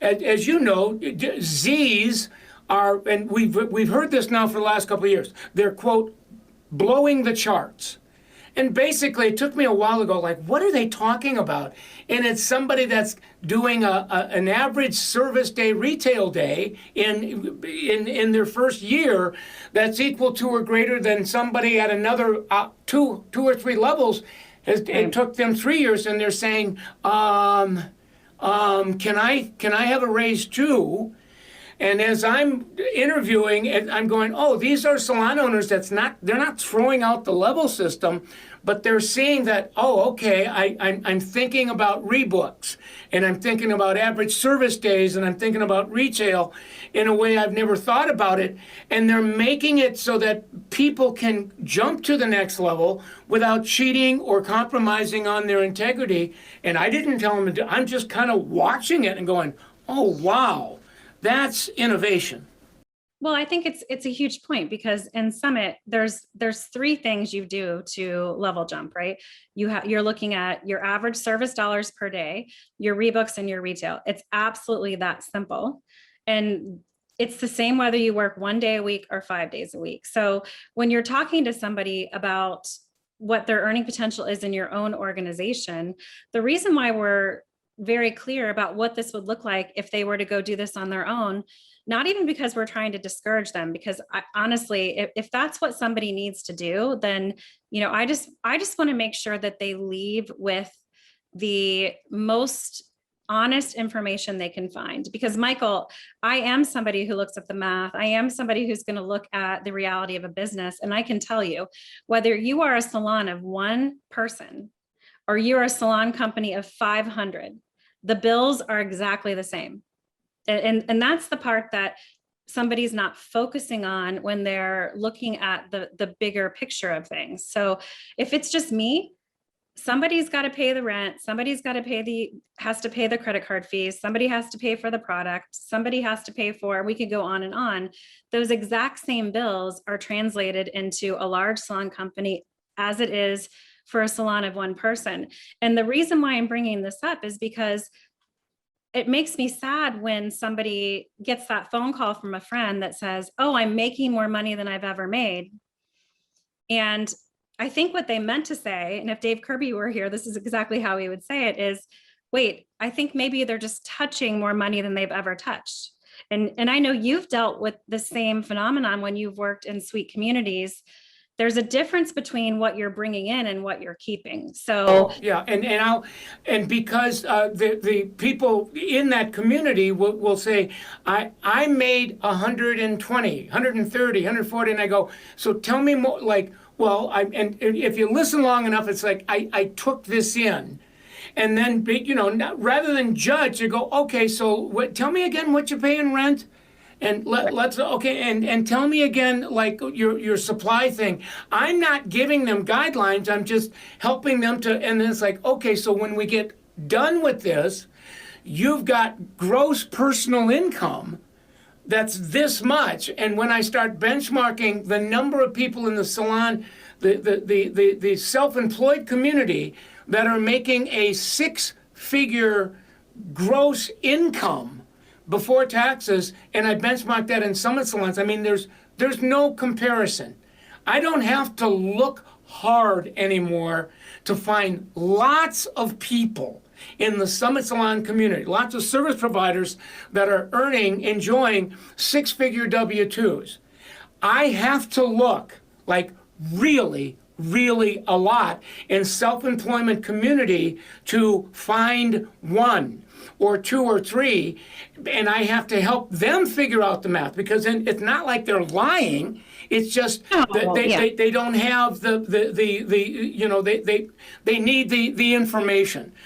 as you know, Z's are, and we've heard this now for the last couple of years. They're, quote, blowing the charts. And basically, it took me a while to go, like, what are they talking about? And it's somebody that's doing an average service day, retail day in their first year that's equal to or greater than somebody at another two or three levels. It took them 3 years, and they're saying, can I have a raise too? And as I'm interviewing, I'm going, oh, these are salon owners they're not throwing out the level system, but they're seeing that, oh, okay, I'm thinking about rebooks, and I'm thinking about average service days, and I'm thinking about retail in a way I've never thought about it. And they're making it so that people can jump to the next level without cheating or compromising on their integrity. And I didn't tell them to do, I'm just kind of watching it and going, oh, wow. That's innovation. Well, I think it's a huge point, because in Summit, there's three things you do to level jump, right? You're looking at your average service dollars per day, your rebooks, and your retail. It's absolutely that simple. And it's the same whether you work 1 day a week or 5 days a week. So when you're talking to somebody about what their earning potential is in your own organization, the reason why we're very clear about what this would look like if they were to go do this on their own, not even because we're trying to discourage them, because honestly, if that's what somebody needs to do, then, I just want to make sure that they leave with the most honest information they can find. Because Michael, I am somebody who looks at the math. I am somebody who's going to look at the reality of a business. And I can tell you, whether you are a salon of one person or you're a salon company of 500, the bills are exactly the same. And that's the part that somebody's not focusing on when they're looking at the bigger picture of things. So if it's just me, somebody's got to pay the rent, somebody's got to has to pay the credit card fees, somebody has to pay for the product, somebody has to pay for, we could go on and on. Those exact same bills are translated into a large salon company as it is for a salon of one person. And the reason why I'm bringing this up is because it makes me sad when somebody gets that phone call from a friend that says, oh, I'm making more money than I've ever made. And I think what they meant to say, and if Dave Kirby were here, this is exactly how he would say it, is, wait, I think maybe they're just touching more money than they've ever touched. And I know you've dealt with the same phenomenon when you've worked in sweet communities. There's a difference between what you're bringing in and what you're keeping. So yeah, and because the people in that community will say, I made 120, 130, 140, and I go, so tell me more. Like, well, and if you listen long enough, it's like I took this in. And then, rather than judge, you go, okay, so tell me again what you pay in rent. And let's and tell me again, like your supply thing. I'm not giving them guidelines. I'm just helping them to. And then it's like, okay, so when we get done with this, you've got gross personal income that's this much. And when I start benchmarking the number of people in the salon, the self-employed community that are making a 6-figure gross income before taxes, and I benchmark that in Summit salons, I mean, there's no comparison. I don't have to look hard anymore to find lots of people in the Summit salon community, lots of service providers that are enjoying 6-figure W-2s. I have to look like really a lot in self-employment community to find one or two or three, and I have to help them figure out the math, because it's not like they're lying. It's just they don't have they need the information.